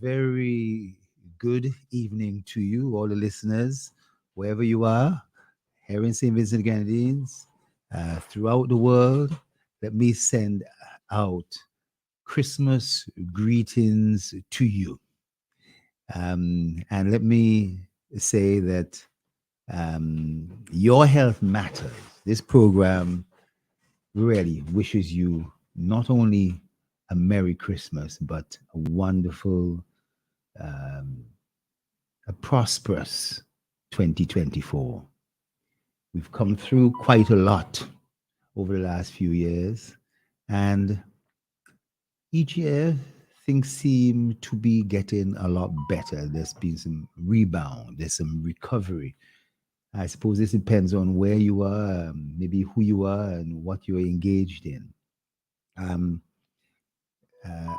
Very good evening to you, all the listeners, wherever you are, here in St. Vincent and Grenadines, throughout the world. Let me send out Christmas greetings to you. And let me say that your health matters. This program really wishes you not only a Merry Christmas, but a wonderful um, a prosperous 2024. We've come through quite a lot over the last few years, and each year things seem to be getting a lot better. There's been some rebound, there's some recovery. I suppose this depends on where you are, maybe who you are, and what you're engaged in. Um,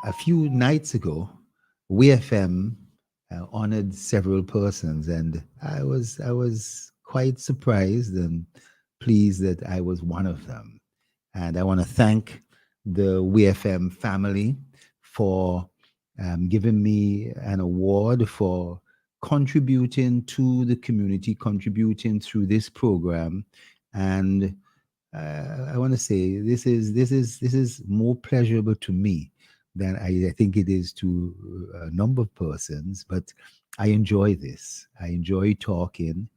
a few nights ago, WFM honored several persons, and I was quite surprised and pleased that I was one of them. And I want to thank the WFM family for giving me an award for contributing to the community, contributing through this program, and I want to say this is more pleasurable to me than I think it is to a number of persons. But I enjoy this. I enjoy talking.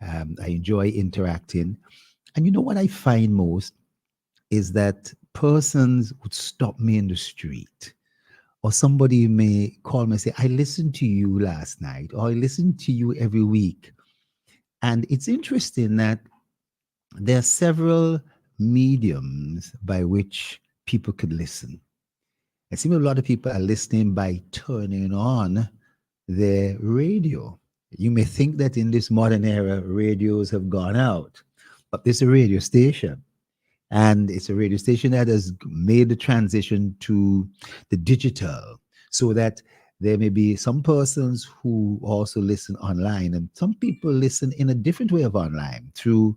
I enjoy interacting. And you know what I find most is that persons would stop me in the street, or somebody may call me and say, "I listened to you last night," or "I listen to you every week." And it's interesting that there are several mediums by which people could listen. It seems a lot of people are listening by turning on their radio. You may think that in this modern era, radios have gone out, but this is a radio station. And it's a radio station that has made the transition to the digital so that there may be some persons who also listen online, and some people listen in a different way of online through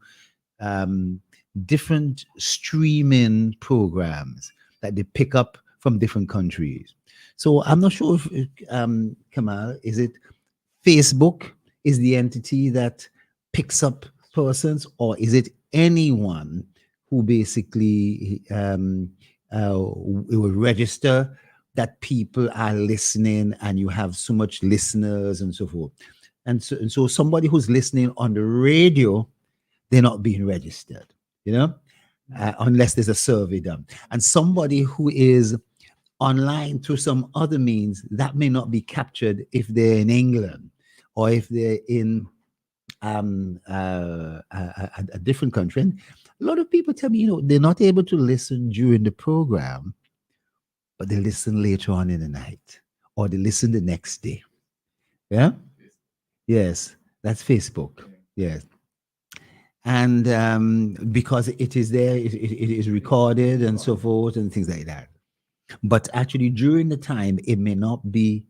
um, different streaming programs that they pick up from different countries. So I'm not sure if, Kamal, is it Facebook is the entity that picks up persons, or is it anyone who basically it will register that people are listening and you have so much listeners and so forth? And so somebody who's listening on the radio, they're not being registered, you know, unless there's a survey done. And somebody who is online through some other means, that may not be captured if they're in England or if they're in a different country. And a lot of people tell me, they're not able to listen during the program, but they listen later on in the night, or they listen the next day. Yeah? Yes, that's Facebook. Yes. And because it is there, it is recorded and so forth and things like that. But actually, during the time, it may not be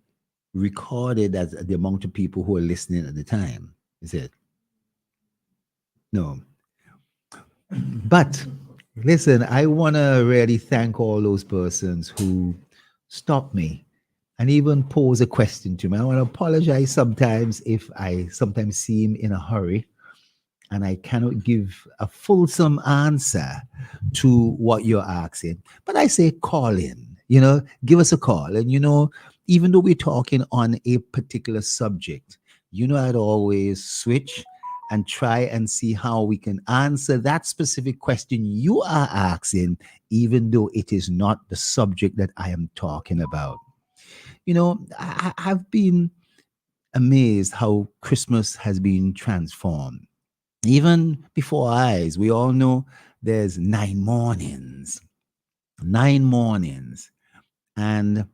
recorded as the amount of people who are listening at the time. Is it? No. But listen, I want to really thank all those persons who stopped me and even pose a question to me. I want to apologize sometimes if I sometimes seem in a hurry and I cannot give a fulsome answer to what you're asking. But I say, call in, give us a call. And, even though we're talking on a particular subject, I'd always switch and try and see how we can answer that specific question you are asking, even though it is not the subject that I am talking about. I've been amazed how Christmas has been transformed even before our eyes. We all know there's 9 mornings, 9 mornings, and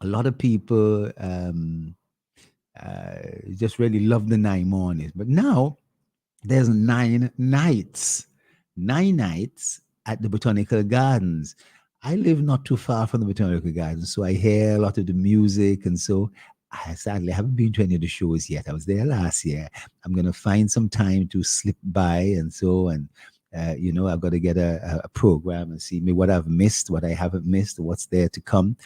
a lot of people just really love the 9 mornings. But now there's 9 nights, 9 nights at the Botanical Gardens. I live not too far from the Botanical Gardens, so I hear a lot of the music, and so I sadly haven't been to any of the shows yet. I was there last year. I'm gonna find some time to slip by and so and I've got to get a program and see me what I've missed, what I haven't missed, what's there to come.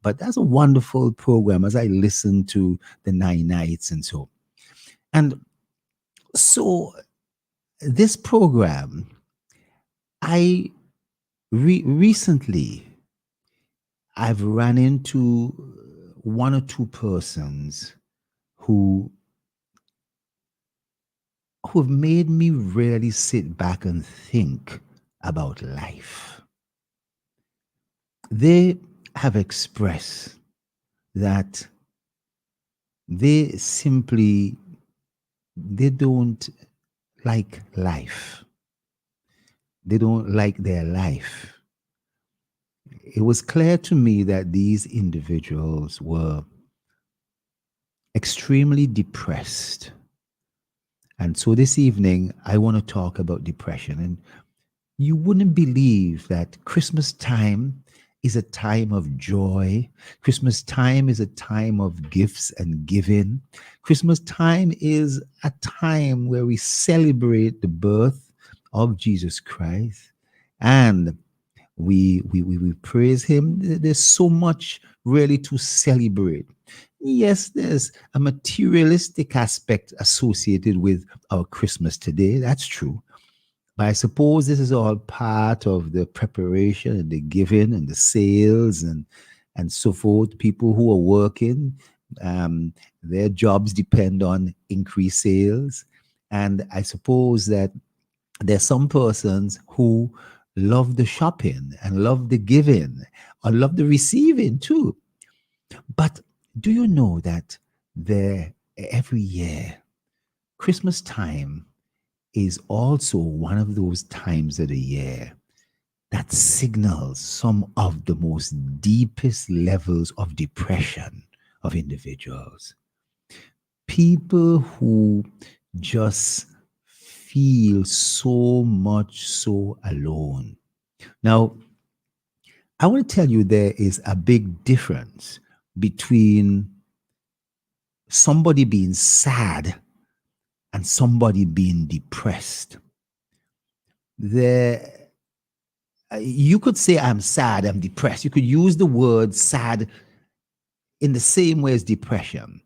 But that's a wonderful program as I listen to the Nine Nights and so. And so this program, I recently I've run into one or two persons who who've made me really sit back and think about life. They have expressed that they don't like life. They don't like their life. It was clear to me that these individuals were extremely depressed. And so this evening, I want to talk about depression. And you wouldn't believe that Christmas time is a time of joy. Christmas time is a time of gifts and giving. Christmas time is a time where we celebrate the birth of Jesus Christ and we praise him. There's so much really to celebrate. Yes, there's a materialistic aspect associated with our Christmas today. That's true. But I suppose this is all part of the preparation and the giving and the sales and so forth. People who are working, their jobs depend on increased sales. And I suppose that there's some persons who love the shopping and love the giving or love the receiving too. But do you know that every year, Christmas time is also one of those times of the year that signals some of the most deepest levels of depression of individuals. People who just feel so much so alone. Now, I want to tell you there is a big difference between somebody being sad and somebody being depressed. You could say I'm sad, I'm depressed. You could use the word sad in the same way as depression.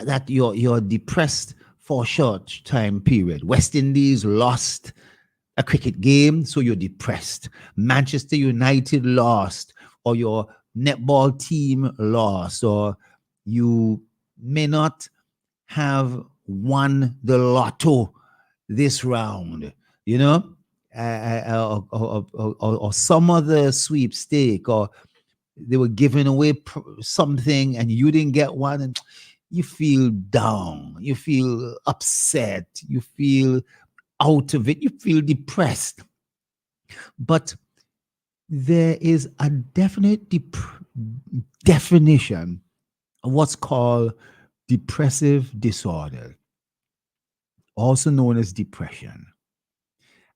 That you're depressed for a short time period. West Indies lost a cricket game, so you're depressed. Manchester United lost, or your netball team lost, or you may not have won the lotto this round, or some other sweepstake, or they were giving away something and you didn't get one, and you feel down, you feel upset, you feel out of it, you feel depressed. But there is a definite definition of what's called depressive disorder, also known as depression.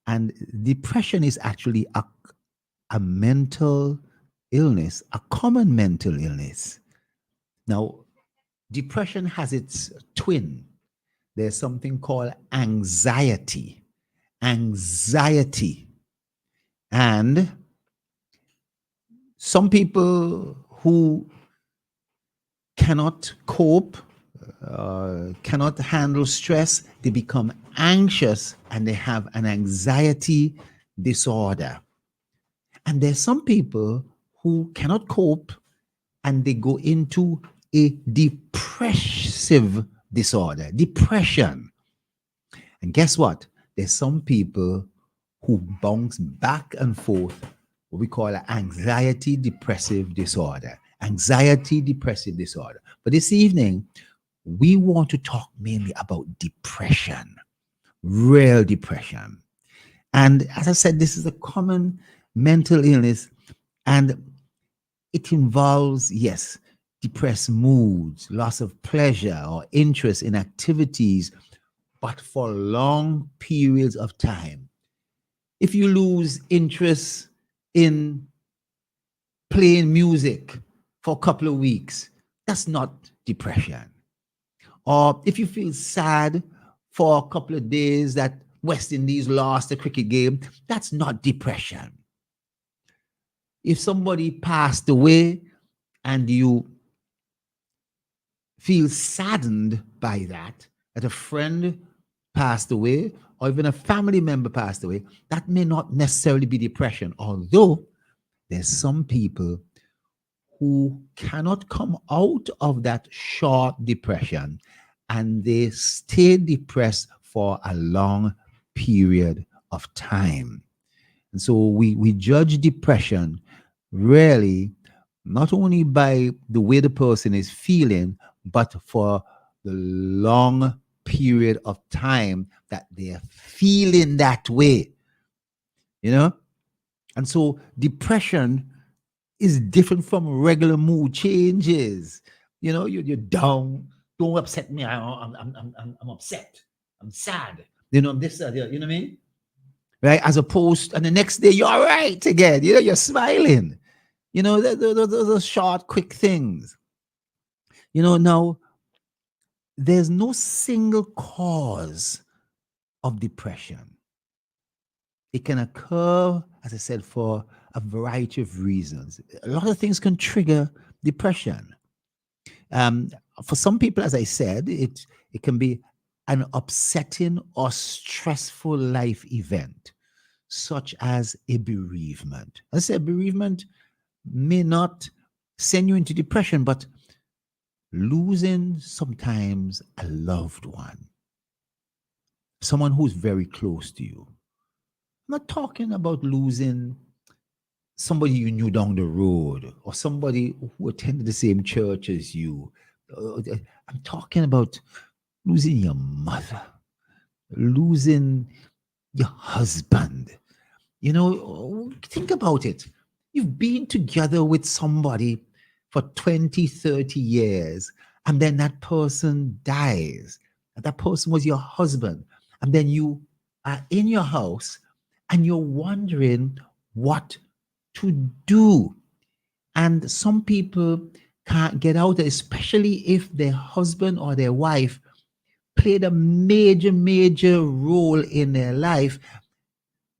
And depression is actually a mental illness, a common mental illness. Now, depression has its twin. There's something called anxiety. Anxiety. And some people who cannot cope, cannot handle stress, they become anxious and they have an anxiety disorder. And there's some people who cannot cope and they go into a depressive disorder, depression. And guess what? There's some people who bounce back and forth, what we call an anxiety depressive disorder. Anxiety depressive disorder. But this evening, we want to talk mainly about depression, real depression. And as I said, this is a common mental illness, and it involves, yes, depressed moods, loss of pleasure or interest in activities, but for long periods of time. If you lose interest in playing music for a couple of weeks, that's not depression. Or if you feel sad for a couple of days that West Indies lost a cricket game. That's not depression. If somebody passed away and you feel saddened by that a friend passed away or even a family member passed away, that may not necessarily be depression. Although there's some people who cannot come out of that short depression and they stay depressed for a long period of time. And so we judge depression really not only by the way the person is feeling, but for the long period of time that they're feeling that way, you know? And so depression is different from regular mood changes. You know, you're down. Don't upset me. I'm upset. I'm sad. You know, I'm this, you know what I mean? Right? As opposed, and the next day you're all right again. You know, you're smiling. You know, those are short, quick things. You know, now there's no single cause of depression. It can occur, as I said, for a variety of reasons. A lot of things can trigger depression. For some people, as I said, it can be an upsetting or stressful life event, such as a bereavement. I said bereavement may not send you into depression, but losing sometimes a loved one, someone who's very close to you. I'm not talking about losing somebody you knew down the road or somebody who attended the same church as you. I'm talking about losing your mother, losing your husband. You know, think about it. You've been together with somebody for 20, 30 years, and then that person dies. And that person was your husband. And then you are in your house and you're wondering what to do. And some people can't get out, especially if their husband or their wife played a major, major role in their life,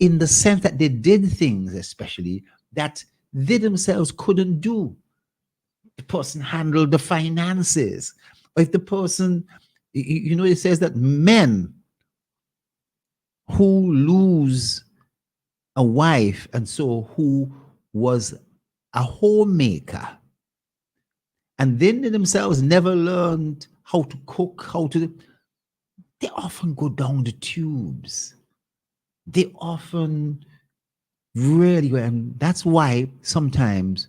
in the sense that they did things, especially that they themselves couldn't do. The person handled the finances. Or if the person, you know, it says that men who lose a wife and so who was a homemaker and then they themselves never learned how to cook, they often go down the tubes. They often really go, and that's why sometimes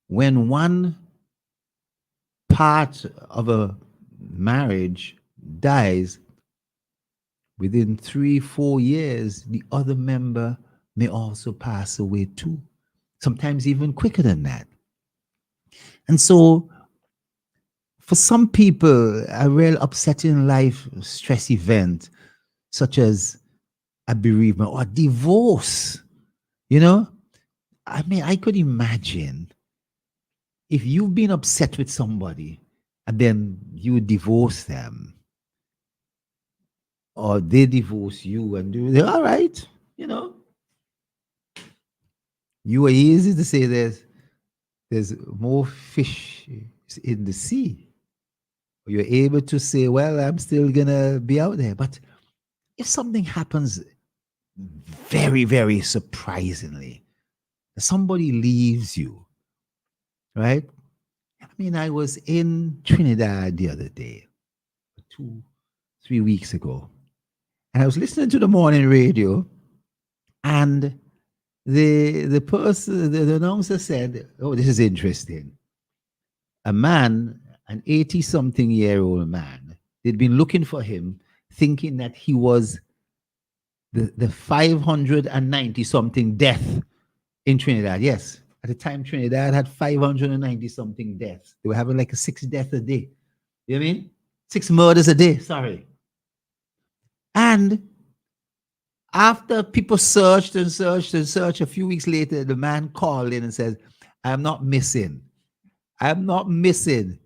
when one part of a marriage dies, within 3-4 years, the other member may also pass away too. Sometimes even quicker than that. And so, for some people, a real upsetting life stress event, such as a bereavement or a divorce, you know, I mean, I could imagine if you've been upset with somebody and then you divorce them, or they divorce you and they're all right, you know. You are easy to say there's more fish in the sea. You're able to say, well, I'm still gonna be out there. But if something happens very, very surprisingly, somebody leaves you, right? I mean, I was in Trinidad the other day, 2-3 weeks ago, and I was listening to the morning radio, and the person, the announcer said, "Oh, this is interesting. A man, an 80-something-year-old man, they'd been looking for him, thinking that he was the 590-something death in Trinidad. Yes, at the time, Trinidad had 590-something deaths. They were having like 6 deaths a day. You know what I mean? 6 murders a day, sorry. And after people searched and searched and searched, a few weeks later, the man called in and said, I'm not missing. I'm not missing.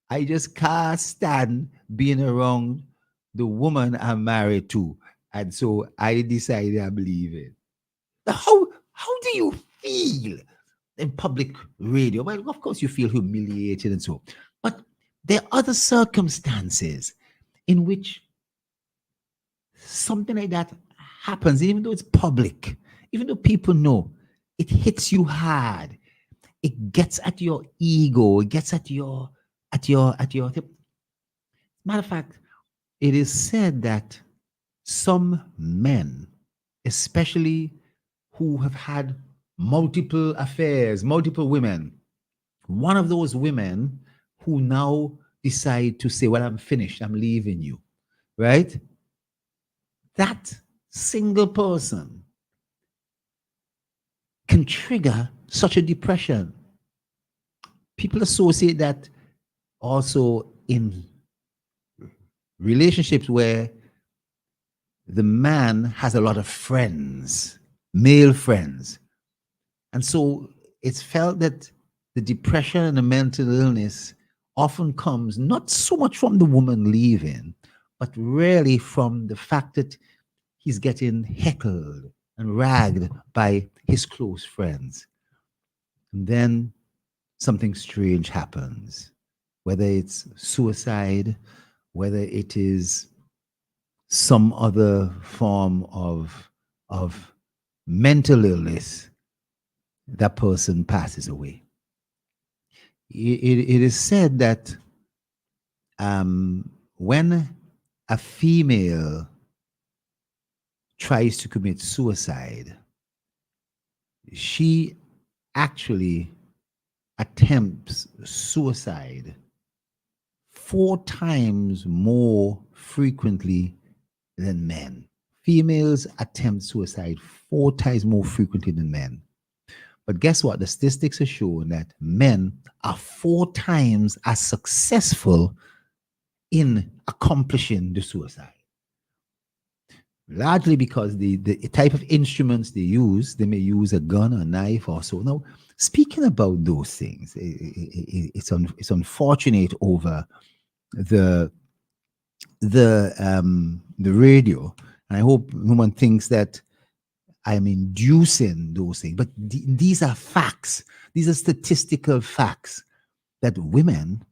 I just can't stand being around the woman I'm married to. And so I decided I believe it. How do you feel in public radio? Well, of course you feel humiliated and so. But there are other circumstances in which something like that happens, even though it's public, even though people know, it hits you hard. It gets at your ego. It gets at your. Matter of fact, it is said that some men, especially who have had multiple affairs, multiple women, one of those women who now decide to say, well, I'm finished, I'm leaving you, right? That single person can trigger such a depression. People associate that also in relationships where the man has a lot of friends, male friends. And so it's felt that the depression and the mental illness often comes not so much from the woman leaving, but really from the fact that he's getting heckled and ragged by his close friends. And then something strange happens, whether it's suicide, whether it is some other form of mental illness, that person passes away. It is said that when a female tries to commit suicide, she actually attempts suicide 4 times more frequently than men. Females attempt suicide 4 times more frequently than men. But guess what? The statistics are showing that men are 4 times as successful in accomplishing the suicide. Largely because the type of instruments they use, they may use a gun, a knife, or so. Now, speaking about those things, it's unfortunate over the radio, and I hope no one thinks that I'm inducing those things. But these are facts. These are statistical facts that women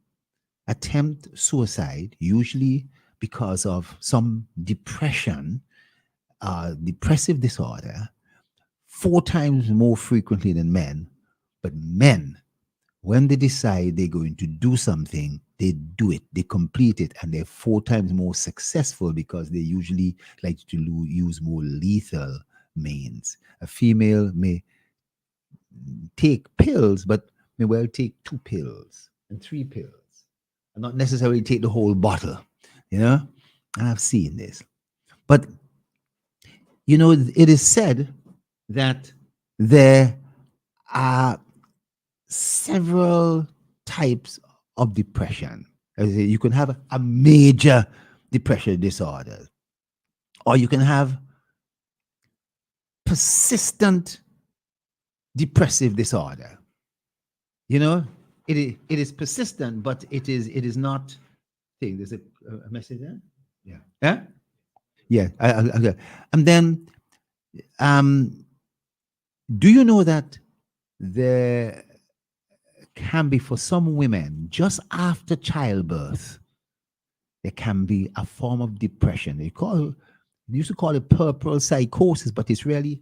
attempt suicide usually because of some depression, depressive disorder, 4 times more frequently than men. But men, when they decide they're going to do something, they do it, they complete it, and they're 4 times more successful because they usually like to use more lethal means. A female may take pills, but may well take 2 pills and 3 pills, and not necessarily take the whole bottle, And I've seen this. But, it is said that there are several types of depression. You can have a major depression disorder, or you can have persistent depressive disorder. It is persistent, but it is not. There's a message there. Yeah. Yeah. Okay. And then, do you know that there can be, for some women, just after childbirth, there can be a form of depression. They used to call it puerperal psychosis, but it's really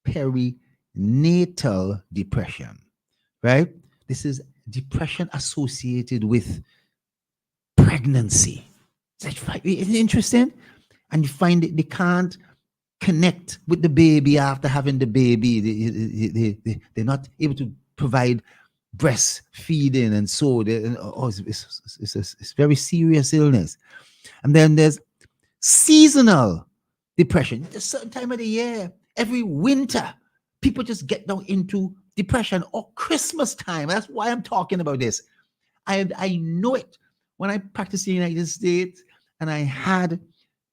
perinatal depression, right? This is depression associated with pregnancy. Isn't it interesting? And you find that they can't connect with the baby after having the baby. They're not able to provide breastfeeding, and so it's very serious illness. And then there's seasonal depression. At a certain time of the year, every winter, people just get down into depression, or Christmas time. That's why I'm talking about this. I know it. When I practiced in the United States and I had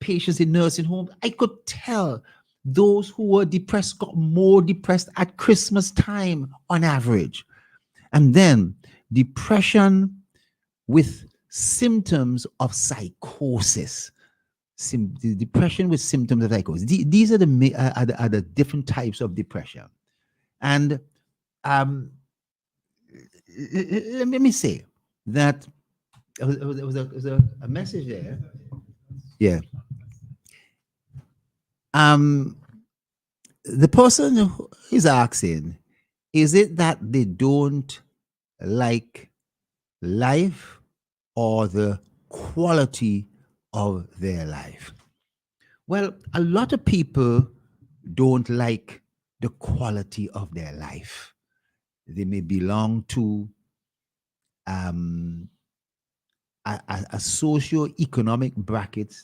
patients in nursing homes, I could tell those who were depressed got more depressed at Christmas time on average. And then depression with symptoms of psychosis. the depression with symptoms of psychosis. These are the different types of depression. And let me say that there was a message there. Yeah. The person who is asking, is it that they don't like life or the quality of their life? Well, a lot of people don't like the quality of their life. They may belong to a socio-economic bracket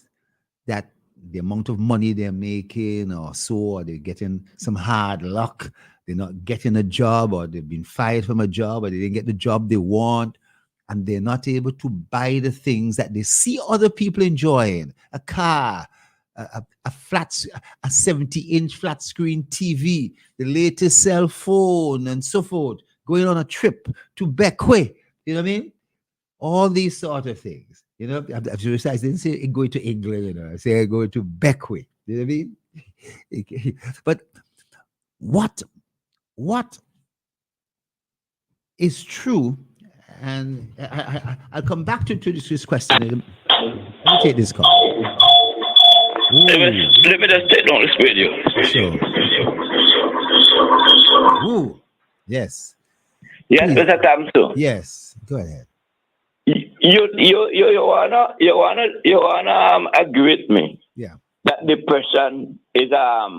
that the amount of money they're making or so, or they're getting some hard luck, they're not getting a job, or they've been fired from a job, or they didn't get the job they want, and they're not able to buy the things that they see other people enjoying, a car, a 70-inch flat screen TV, the latest cell phone, and so forth, going on a trip to Bequia, you know what I mean? All these sort of things. You know, I didn't say going to England, you know, I say going to Bequia. You know what I mean? But what is true, and I'll come back to this question. Let me take this call. Let me just take down this radio. Sure. Ooh. Yes. Yes, Please. Mr. Thompson. Yes. Go ahead. You wanna agree with me? Yeah. That depression is a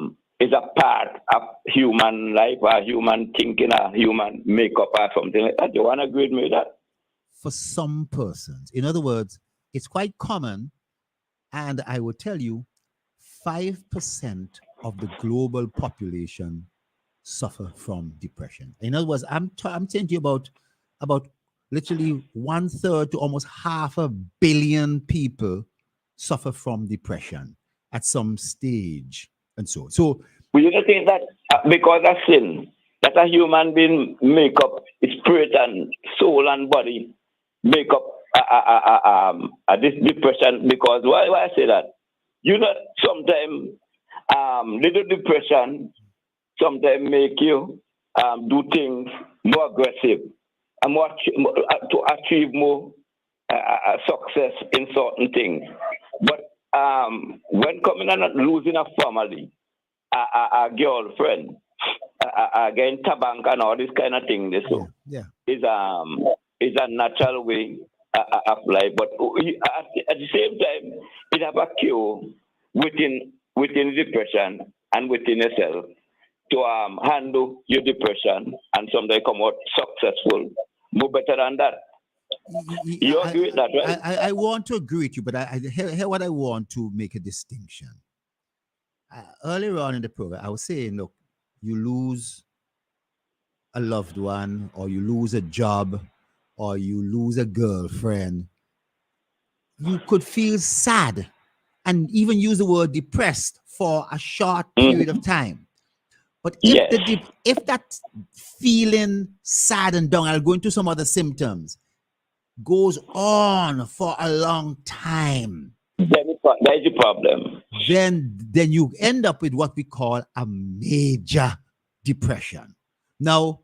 part of human life, or human thinking, or human makeup, or something like that. You wanna agree with me with that? For some persons, in other words, it's quite common, and I will tell you, 5% of the global population suffer from depression. In other words, I'm telling you about literally 1/3 to almost 500 million people suffer from depression at some stage, and so. Well, you don't think that because of sin, that a human being make up spirit and soul and body make up this depression? Because why I say that? You know, sometimes little depression sometimes make you do things more aggressive and more to achieve more success in certain things. But when coming and losing a family, a girlfriend, getting tabank and all this kind of thing, is a natural way of life. But at the same time, it have a cure within depression and within yourself to handle your depression and someday come out successful, more better than that. You agree with that, right? I want to agree with you, but here what I want to make a distinction. Earlier on in the program, I was saying, look, you lose a loved one, or you lose a job, or you lose a girlfriend, you could feel sad and even use the word depressed for a short period of time. But if that feeling sad and down, I'll go into some other symptoms, goes on for a long time, that is a problem. Then you end up with what we call a major depression. Now,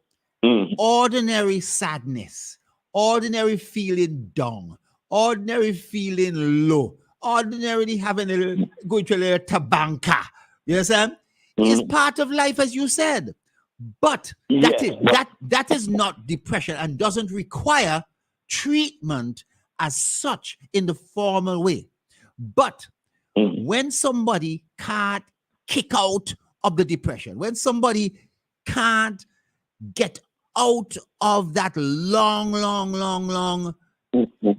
ordinary sadness, ordinary feeling down, ordinary feeling low, ordinarily having going to a little tabanka, you understand? Is part of life, as you said. But that is not depression and doesn't require treatment as such in the formal way. But when somebody can't kick out of the depression, when somebody can't get out of that long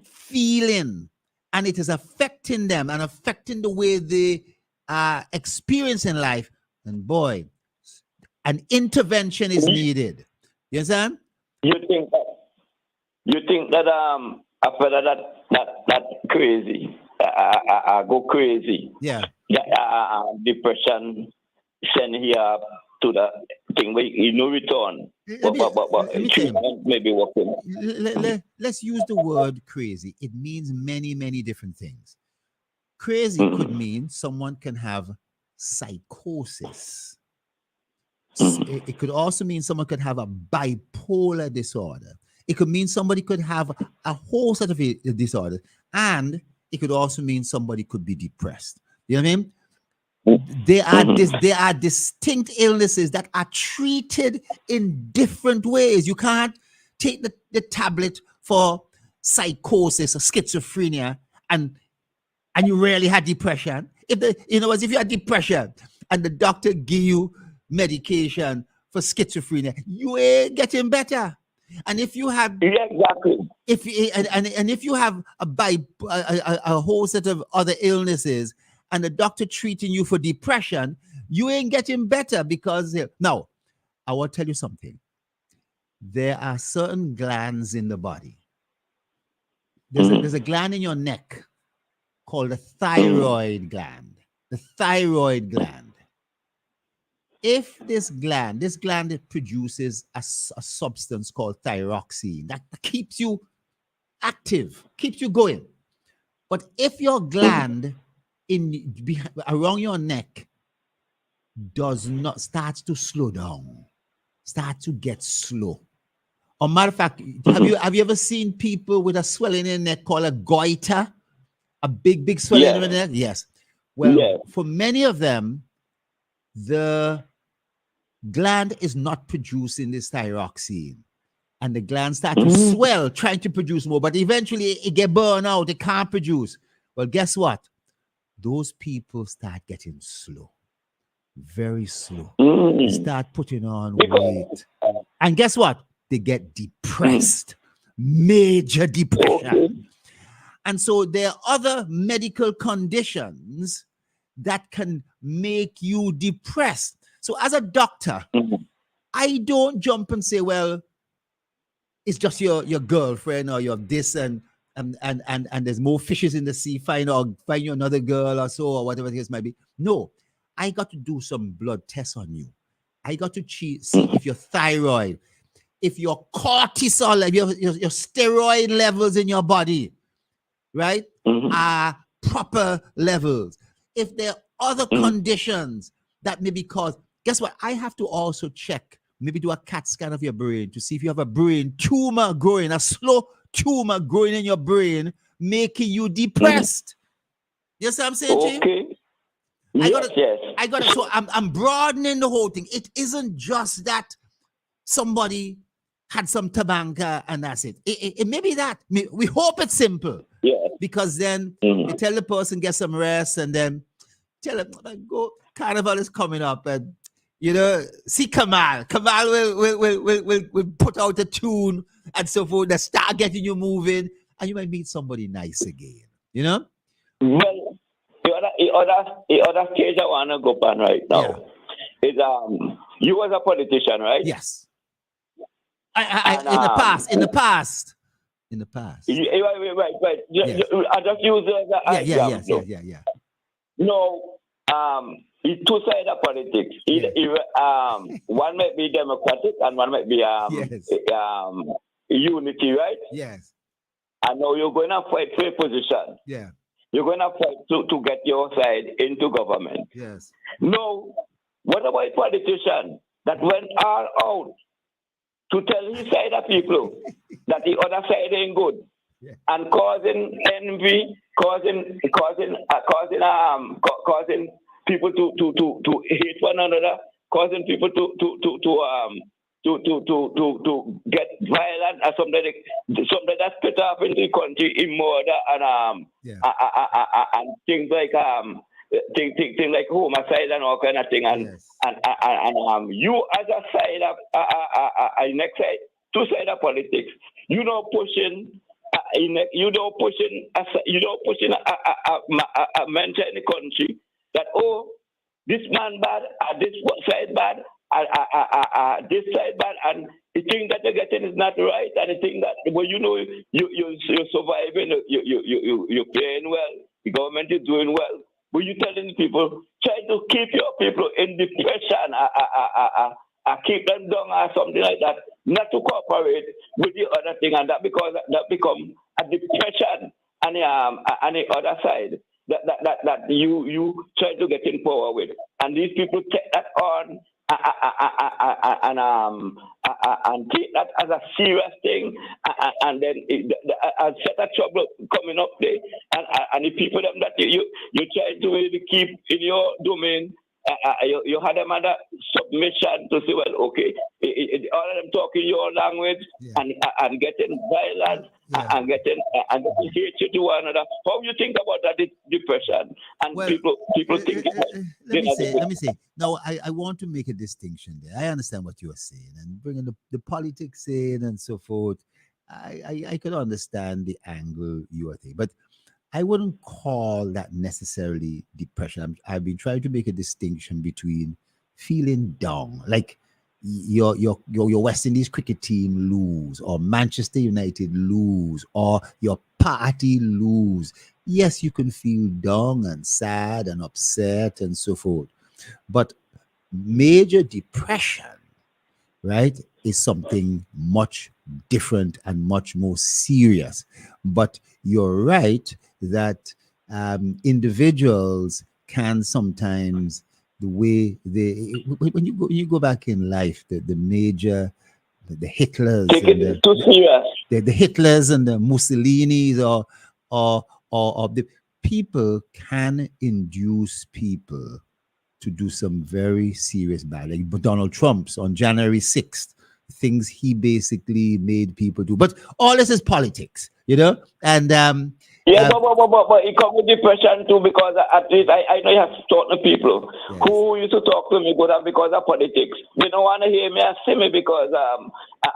feeling, and it is affecting them and affecting the way they are experiencing life, and boy, an intervention is needed. You understand? You think that after that crazy, I go crazy. Yeah. Depression send here to the thing where you no return. Maybe working. Let's use the word crazy. It means many different things. Crazy could mean someone can have psychosis. It could also mean someone could have a bipolar disorder. It could mean somebody could have a whole set of disorders. And it could also mean somebody could be depressed. You know what I mean? There are distinct illnesses that are treated in different ways. You can't take the tablet for psychosis or schizophrenia and you really had depression. If you had depression and the doctor give you medication for schizophrenia, you ain't getting better. And if you have exactly, if you have a whole set of other illnesses and the doctor treating you for depression, you ain't getting better because now I will tell you something. There are certain glands in the body. There's a gland in your neck called the thyroid gland. The thyroid gland. If this gland produces a substance called thyroxine that keeps you active, keeps you going. But if your gland around your neck does not start to slow down, start to get slow. Or matter of fact, have you ever seen people with a swelling in their neck called a goiter? A big swelling in the neck? Yes. Well, for many of them, the gland is not producing this thyroxine. And the gland starts to swell, trying to produce more. But eventually it get burned out. It can't produce. Well, guess what? Those people start getting slow. Very slow. They start putting on weight. And guess what? They get depressed. Major depression. And so there are other medical conditions that can make you depressed. So as a doctor, I don't jump and say, well, it's just your girlfriend or your this and there's more fishes in the sea, find you another girl or so or whatever the case might be. No, I got to do some blood tests on you. I got to see if your thyroid, if your cortisol, if your steroid levels in your body, right, are proper levels. If there are other conditions that may be caused, guess what? I have to also check, maybe do a CAT scan of your brain to see if you have a brain tumor growing, a slow tumor growing in your brain, making you depressed. You see what I'm saying, Chief? Okay. I got it. So I'm broadening the whole thing. It isn't just that somebody had some tabanka and that's it. It may be that. We hope it's simple. Yeah. Because then you tell the person, get some rest, and then tell them, go, Carnival is coming up, and see Kamal. Kamal will put out a tune and so forth that start getting you moving, and you might meet somebody nice again. Well, the other stage I want to go on right now is you was a politician, right? Yes. In the past. Right. Yes. I just use it as an example. Yeah. No, it's two sides of politics. One might be democratic and one might be unity, right? Yes. I know you're going to fight for a position. Yeah. You're going to fight to get your side into government. Yes. No, what about a politician that went all out to tell his side of people that the other side ain't good, and causing envy, causing people to hate one another, causing people to get violent, and somebody that split up in the country in murder and things like things like homicide and all kind of thing, and you as a side of next side, two side of politics, pushing a mention in the country that this man bad, this side bad, this side bad, and the thing that you're getting is not right, and the thing that you're surviving, you're playing well, the government is doing well. But you telling people, try to keep your people in depression, keep them down or something like that, not to cooperate with the other thing, and that become a depression on the other side. that you try to get in power with, and these people take that on and take that as a serious thing, and then a set of trouble coming up there, and the people them that you try to really keep in your domain. You had them under submission to say, well, okay, all of them talking your language, and getting violent, and getting hatred to one another. How you think about that depression? And people think let me say. Now, I want to make a distinction there. I understand what you are saying, and bringing the politics in and so forth. I could understand the angle you are taking, but I wouldn't call that necessarily depression. I've been trying to make a distinction between feeling down, like your West Indies cricket team lose, or Manchester United lose, or your party lose. Yes, you can feel down and sad and upset and so forth, but major depression, right, is something much different and much more serious. But you're right that individuals can sometimes, the way when you go back in life, the Hitlers, take it too serious. The Hitlers and the Mussolinis, or the people can induce people to do some very serious bad, like Donald Trump's on January 6th, things he basically made people do. But all this is politics, and but it comes with depression too, because at least I know you have to talk to people who used to talk to me good because of politics. They don't want to hear me and see me because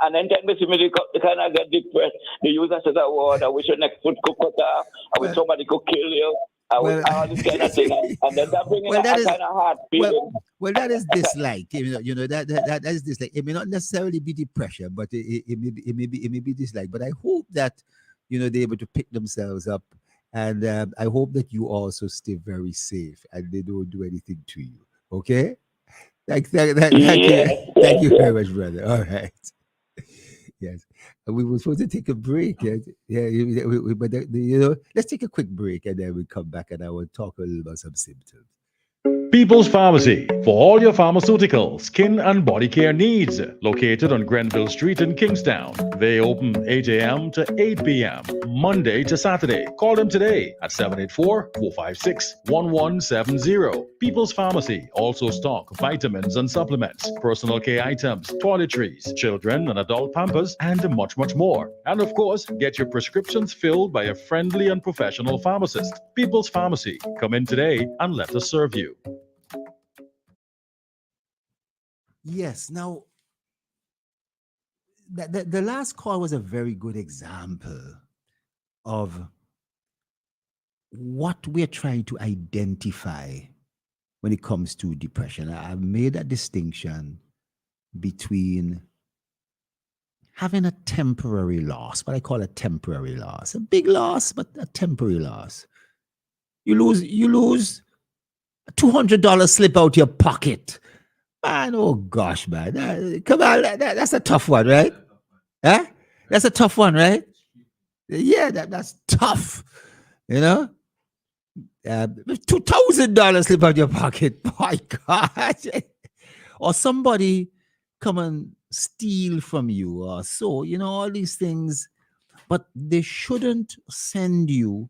and then they see me, they kind of get depressed. They use us as a word. I wish your next foot could cut off. I wish somebody could kill you. All this kind of thing, and then that brings kind of hard feeling. Well, that is dislike. That is dislike. It may not necessarily be depression, but it may be dislike. But I hope that they're able to pick themselves up, and I hope that you also stay very safe and they don't do anything to you. Okay? Thank you very much, brother. All right. Yes. We were supposed to take a break. But let's take a quick break and then we'll come back and I will talk a little about some symptoms. People's Pharmacy, for all your pharmaceutical, skin and body care needs. Located on Grenville Street in Kingstown. They open 8 a.m. to 8 p.m. Monday to Saturday. Call them today at 784-456-1170. People's Pharmacy also stock vitamins and supplements, personal care items, toiletries, children and adult pampers, and much, much more. And of course, get your prescriptions filled by a friendly and professional pharmacist. People's Pharmacy. Come in today and let us serve you. Yes. Now, the last call was a very good example of what we're trying to identify when it comes to depression. I've made a distinction between having a temporary loss, what I call a temporary loss, a big loss, but a temporary loss. You lose $200 slip out your pocket. Man, oh gosh, man. Come on, that's a tough one, right? Huh? That's a tough one, right? Yeah, that's tough. $2,000 slip out your pocket. My God. Or somebody come and steal from you or so, all these things. But they shouldn't send you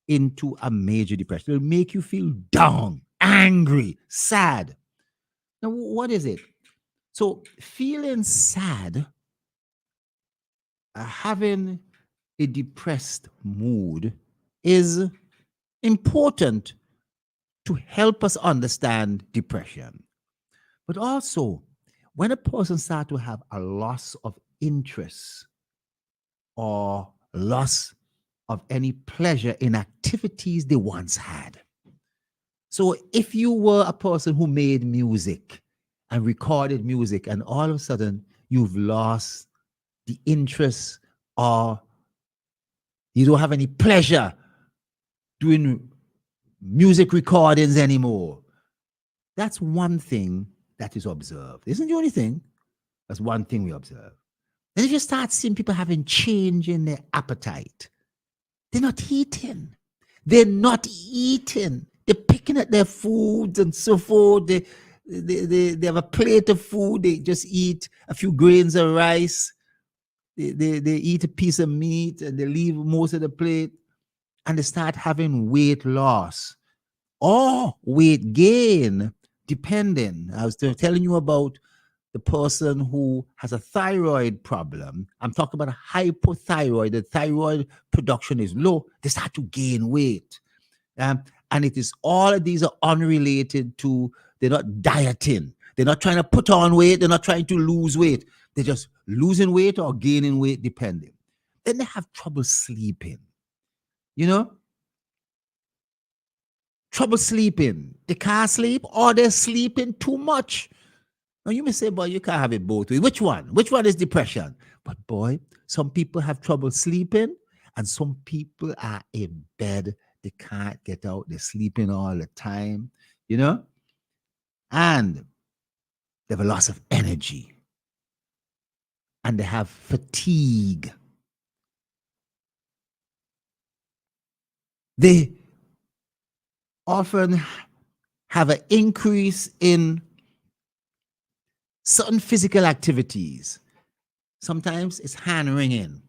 into a major depression. It'll make you feel down, angry, sad. Now, what is it? So feeling sad, having a depressed mood is important to help us understand depression. But also, when a person starts to have a loss of interest or loss of any pleasure in activities they once had. So if you were a person who made music and recorded music and all of a sudden you've lost the interest or you don't have any pleasure doing music recordings anymore, that's one thing that is observed. Isn't the only thing. That's one thing we observe. And if you start seeing people having change in their appetite, they're not eating. They're not eating. They're picking at their foods and so forth. They have a plate of food. They just eat a few grains of rice. They eat a piece of meat and they leave most of the plate, and they start having weight loss or weight gain, depending. I was telling you about the person who has a thyroid problem. I'm talking about a hypothyroid. The thyroid production is low. They start to gain weight. And it is all of these are unrelated to, they're not dieting. They're not trying to put on weight. They're not trying to lose weight. They're just losing weight or gaining weight, depending. Then they have trouble sleeping. You know? Trouble sleeping. They can't sleep or they're sleeping too much. Now you may say, boy, you can't have it both ways. Which one? Which one is depression? But boy, some people have trouble sleeping and some people are in bed. They can't get out. They're sleeping all the time, you know? And they have a loss of energy. And they have fatigue. They often have an increase in certain physical activities. Sometimes it's hand wringing.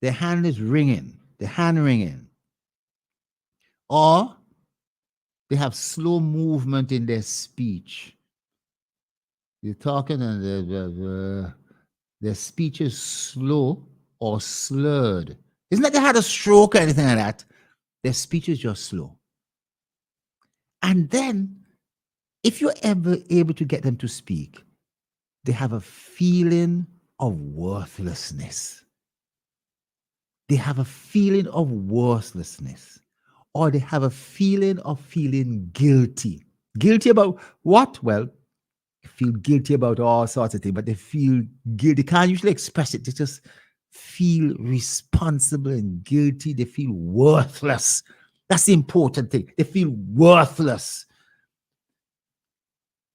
Their hand is wringing. The hand wringing. Or they have slow movement in their speech. They're talking and their speech is slow or slurred. It's not they had a stroke or anything like that. Their speech is just slow. And then, if you're ever able to get them to speak, they have a feeling of worthlessness. They have a feeling of worthlessness. Or they have a feeling of feeling guilty. Guilty about what? Well, they feel guilty about all sorts of things, but they feel guilty. They can't usually express it. They just feel responsible and guilty. They feel worthless. That's the important thing. They feel worthless.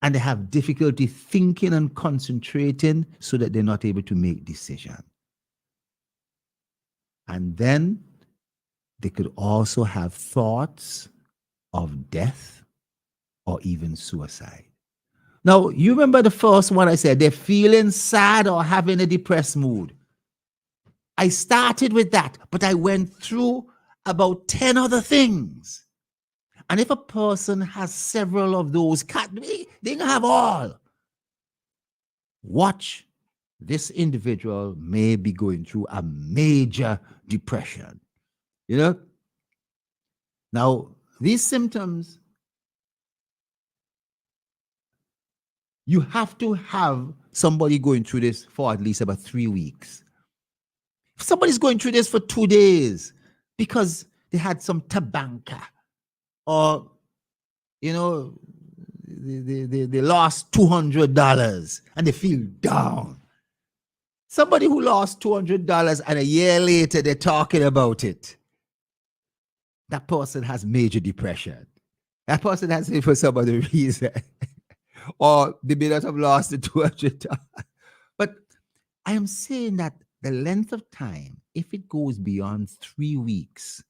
And they have difficulty thinking and concentrating so that they're not able to make decisions. And then they could also have thoughts of death or even suicide. Now, you remember the first one I said, they're feeling sad or having a depressed mood. I started with that, but I went through about 10 other things. And if a person has several of those, they can have all. Watch, this individual may be going through a major depression. You know? Now, these symptoms, you have to have somebody going through this for at least about 3 weeks. If somebody's going through this for 2 days because they had some tabanka, or, you know, they lost $200 and they feel down. Somebody who lost $200 and a year later they're talking about it, that person has major depression. That person has it for some other reason. Or they may not have lost the $200. But I am saying that the length of time, if it goes beyond 3 weeks,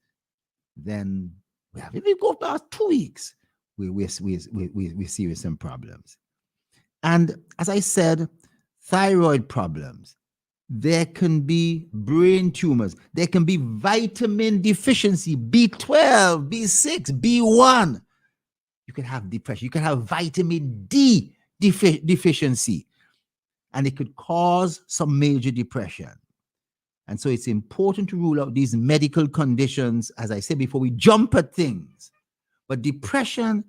then if it goes past 2 weeks, we see with some problems. And as I said, thyroid problems. There can be brain tumors. There can be vitamin deficiency, B12, B6, B1. You can have depression. You can have vitamin D deficiency. And it could cause some major depression. And so it's important to rule out these medical conditions, as I said before, we jump at things. But depression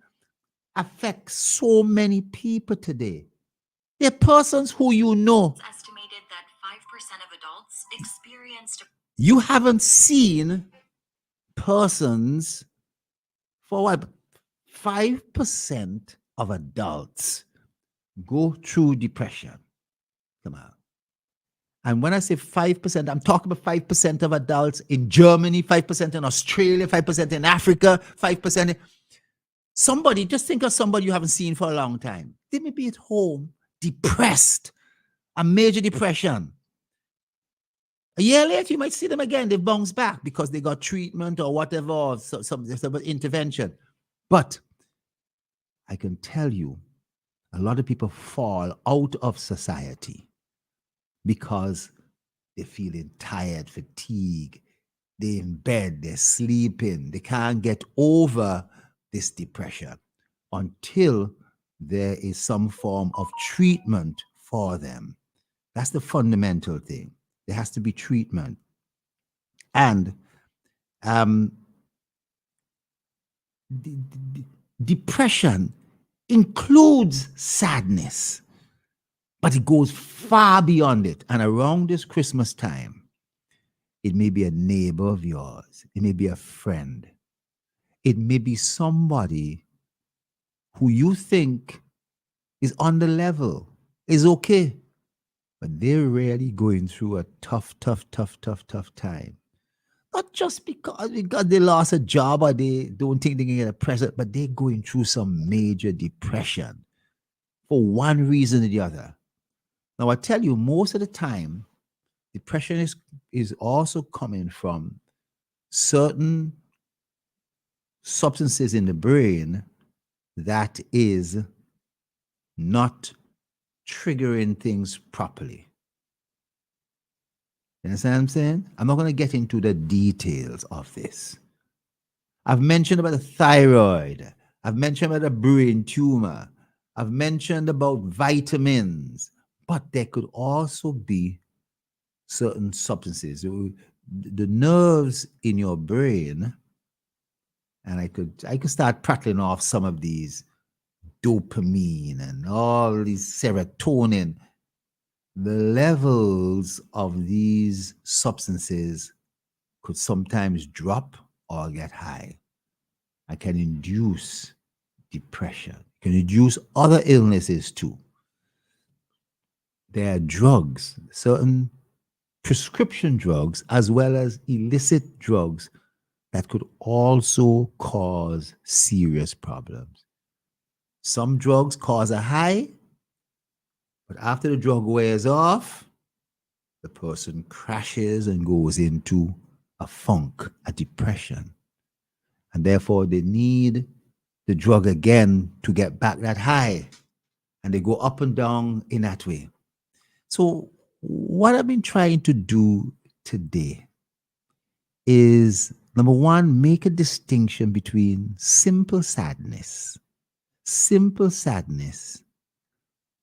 affects so many people today. There are persons who you know. It's estimated that 5% of adults experienced. You haven't seen persons for what? 5% of adults go through depression. Come on. And when I say 5%, I'm talking about 5% of adults in Germany, 5% in Australia, 5% in Africa, 5%. Somebody, just think of somebody you haven't seen for a long time. They may be at home, depressed, a major depression. A year later, you might see them again. They've bounced back because they got treatment or whatever, or some intervention. But I can tell you, a lot of people fall out of society because they're feeling tired, fatigued. They're in bed, they're sleeping. They can't get over this depression until there is some form of treatment for them. That's the fundamental thing. There has to be treatment. And depression includes sadness, but it goes far beyond it. And around this Christmas time, it may be a neighbor of yours. It may be a friend. It may be somebody who you think is on the level, is okay, but they're really going through a tough time. Not just because they lost a job or they don't think they can get a present, but they're going through some major depression for one reason or the other. Now, I tell you, most of the time, depression is also coming from certain substances in the brain that is not triggering things properly. You understand what I'm saying? I'm not going to get into the details of this. I've mentioned about the thyroid. I've mentioned about the brain tumor. I've mentioned about vitamins. But there could also be certain substances. The nerves in your brain, and I could start prattling off some of these, dopamine and all these serotonin. The levels of these substances could sometimes drop or get high. I can induce depression, can induce other illnesses too. There are drugs, certain prescription drugs, as well as illicit drugs that could also cause serious problems. Some drugs cause a high, but after the drug wears off, the person crashes and goes into a funk, a depression. And therefore, they need the drug again to get back that high. And they go up and down in that way. So what I've been trying to do today is, number one, make a distinction between simple sadness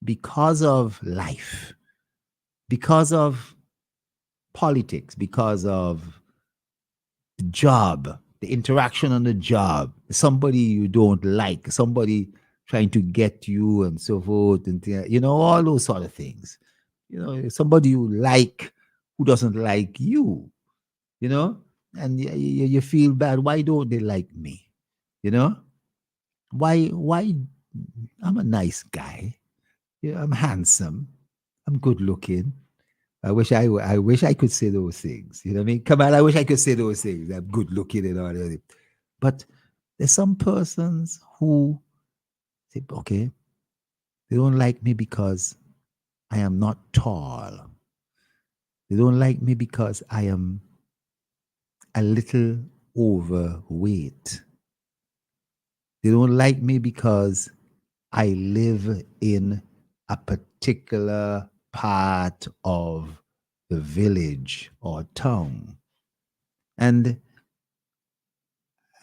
because of life, because of politics, because of the job, the interaction on the job, somebody you don't like, somebody trying to get you and so forth, and all those sort of things. Somebody you like who doesn't like you, and you feel bad. Why don't they like me? Why I'm a nice guy. I'm handsome. I'm good looking. I wish I could say those things. You know what I mean? Come on, I wish I could say those things. I'm good looking and all that. But there's some persons who say, okay, they don't like me because I am not tall. They don't like me because I am a little overweight. They don't like me because I live in a particular part of the village or town. And,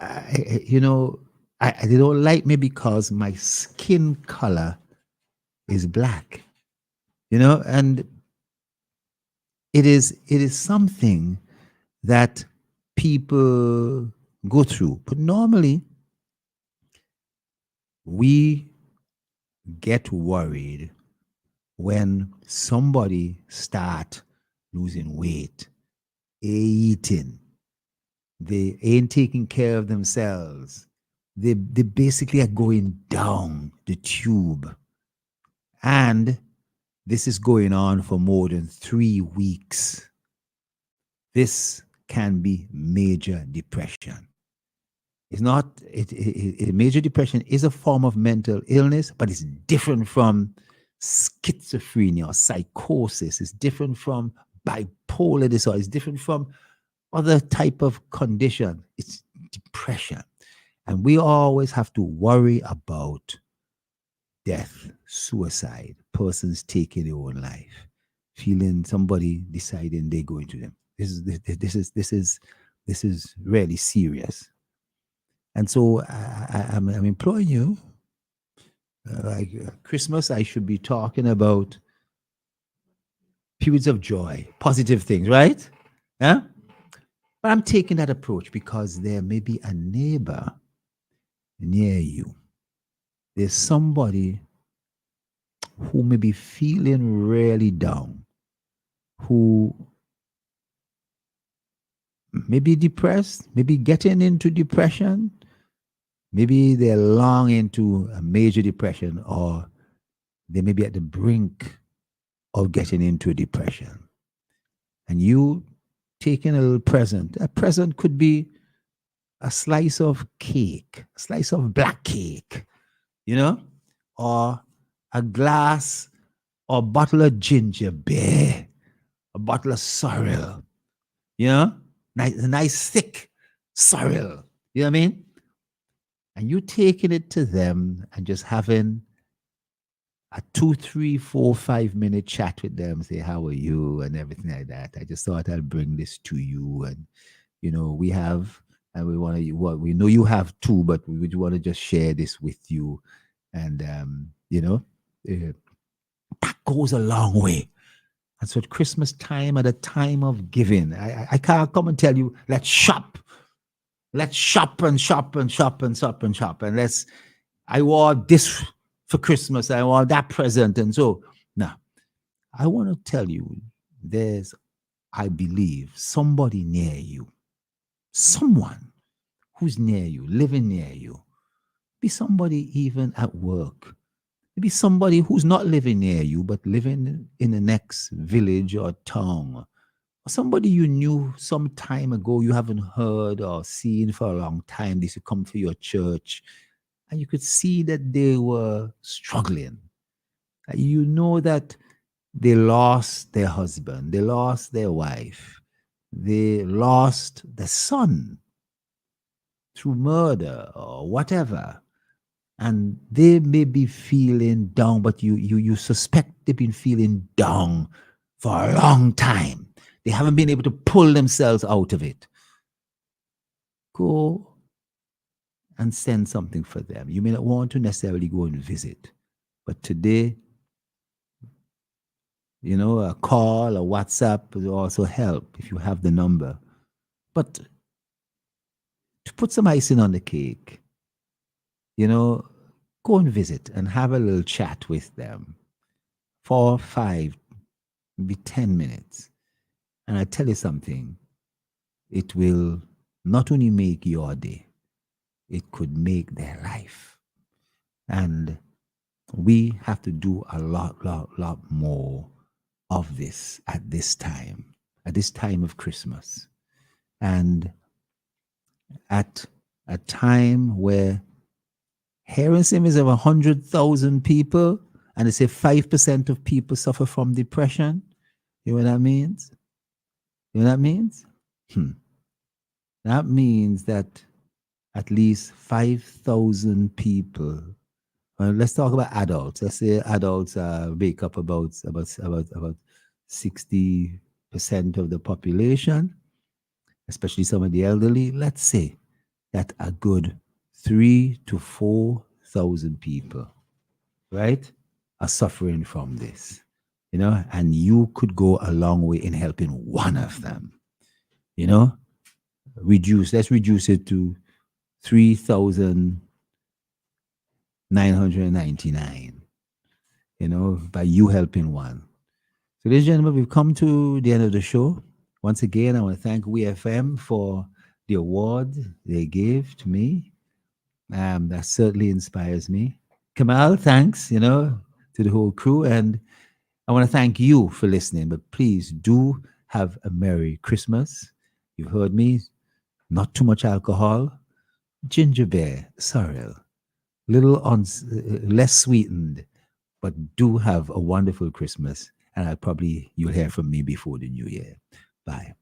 they don't like me because my skin color is black. And it is something that people go through. But normally, we get worried when somebody start losing weight, eating. They ain't taking care of themselves. They basically are going down the tube. And this is going on for more than 3 weeks. This can be major depression. It's not, major depression is a form of mental illness, but it's different from schizophrenia or psychosis. It's different from bipolar bipolar disorder. It's different from other type of condition. It's depression. And we always have to worry about death, suicide, persons taking their own life, feeling somebody deciding they're going to them. This is really serious. And so I'm imploring you, like Christmas, I should be talking about periods of joy, positive things, right? Yeah. But I'm taking that approach because there may be a neighbor near you. There's somebody who may be feeling really down, who may be depressed, maybe getting into depression, maybe they're long into a major depression, or they may be at the brink of getting into a depression. And you taking a little present. A present could be a slice of cake, a slice of black cake, or a glass or bottle of ginger beer, a bottle of sorrel, nice thick sorrel, you know what I mean? And you taking it to them and just having a 2, 3, 4, 5-minute chat with them, say, how are you, and everything like that. I just thought I'd bring this to you. And, we have, and we want to, we know you have too, but we would want to just share this with you. And, that goes a long way. And so at Christmas time, at a time of giving, I can't come and tell you, let's shop. Let's shop and shop and shop and shop and shop. And I want this for Christmas. I want that present. And so now I want to tell you, there's, I believe, somebody near you, someone who's near you, living near you. Be somebody even at work. Maybe somebody who's not living near you, but living in the next village or town. Or somebody you knew some time ago, you haven't heard or seen for a long time. They used to come to your church. And you could see that they were struggling. You know that they lost their husband. They lost their wife. They lost their son through murder or whatever. And they may be feeling down, but you suspect they've been feeling down for a long time. They haven't been able to pull themselves out of it. Go and send something for them. You may not want to necessarily go and visit, but today, a call, a WhatsApp will also help if you have the number. But to put some icing on the cake, go and visit and have a little chat with them. 4, 5, maybe 10 minutes. And I tell you something, it will not only make your day, it could make their life. And we have to do a lot more of this at this time of Christmas. And at a time where hearing is of 100,000 people, and they say 5% of people suffer from depression. You know what that means? That means that at least 5,000 people. Let's talk about adults. Let's say adults make up about 60% of the population, especially some of the elderly. Let's say that a good 3,000 to 4,000 people, right, are suffering from this, and you could go a long way in helping one of them, let's reduce it to 3,999, by you helping one. So ladies and gentlemen, we've come to the end of the show. Once again, I want to thank WeFM for the award they gave to me. That certainly inspires me. Kamal, thanks, to the whole crew. And I want to thank you for listening. But please do have a Merry Christmas. You've heard me. Not too much alcohol. Ginger beer, sorrel. Less sweetened. But do have a wonderful Christmas. And you'll hear from me before the new year. Bye.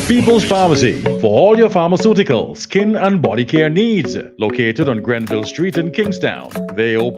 People's Pharmacy for all your pharmaceutical, skin, and body care needs. Located on Grenville Street in Kingstown. They open